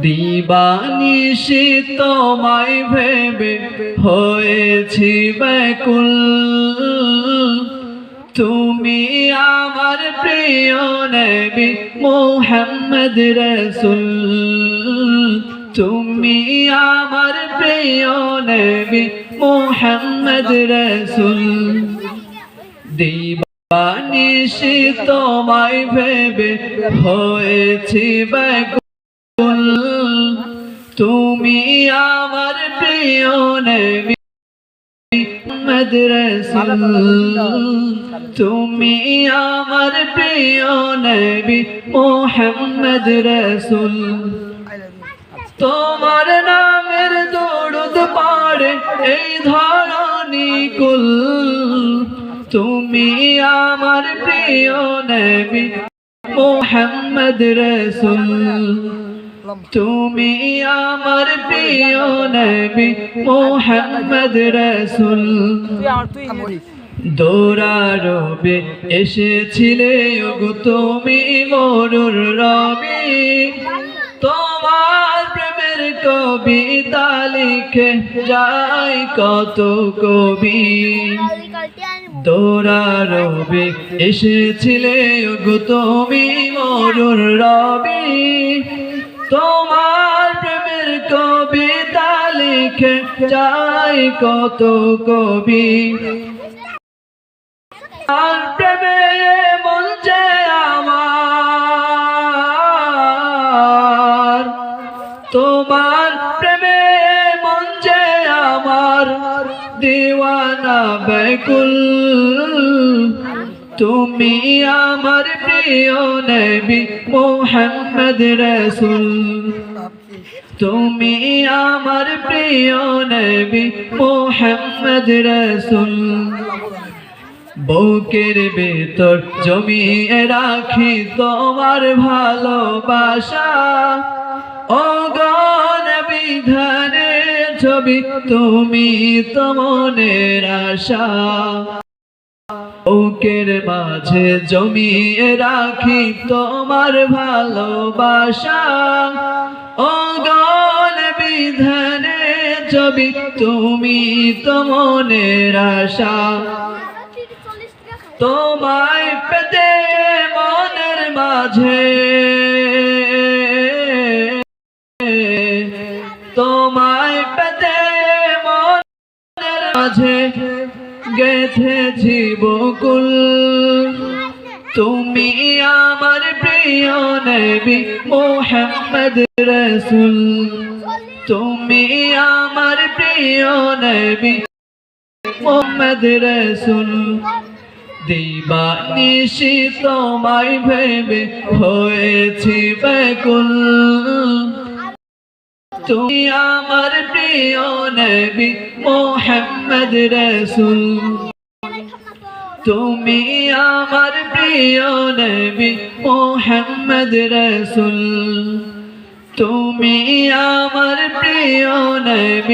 দিবানিশি তোমায় ভেবে হয়েছি ব্যাকুল। তুমি আমার প্রিয় নবী মুহাম্মদ রাসূল। তুমি আমার প্রিয় নবী মুহাম্মদ রাসূল। দিবানিশি তোমায় ভেবে হয়েছি ব্যাকুল। তুমি আমার প্রিয় নবী মুহাম্মদ রাসূল। তুমি আমার প্রিয় নবী মুহাম্মদ রাসূল। তোমার নামের দরুদ পড়ে এই ধরণী কুল। তুমি আমার প্রিয় নবী মুহাম্মদ রাসূল। তুমি আমার প্রিয় নবী মুহাম্মদ রাসূল। দৌড়ারবে এসেছিলে ওগো তুমি মরুর রবি। তোমার প্রেমের কবিতা লিখে যায় কত কবি। দৌড়ারবে এসেছিলে ওগো তুমি মরুর রবি। তোমার প্রেমের কবিতা লিখে যায় কত কবি। আর প্রেমে মন চায় আমার, তোমার প্রেমে মন চায় আমার দিওয়ানা ব্যাকুল। তুমি আমার প্রিয় নবী মুহাম্মদ রাসূল। তুমি আমার প্রিয় নবী মুহাম্মদ রাসূল। বুকের ভেতর জমিয়ে রাখি তোমার ভালোবাসা। ও গো নবী ধানের ছবি তুমি তো মনের আশা। বুকের মাঝে জমিয়ে রাখি তোমার ভালোবাসা। ও গো নবী ধানের ছবি তুমি তো মনের আশা। তোমায় পেতে মনের মাঝে, তোমায় পেতে মনের মাঝে গেঁথেছি বকুল। তুমি আমার প্রিয় নবী মুহাম্মদ রাসূল। তুমি আমার প্রিয় নবী মুহাম্মদ রাসূল। দিবানিশি তোমায় ভেবে হয়েছি ব্যাকুল। তুমি আমার প্রিয় নবী মুহাম্মদ রাসূল। তুমি আমার প্রিয় নবী মুহাম্মদ রাসূল। তুমি আমার প্রিয় নবী।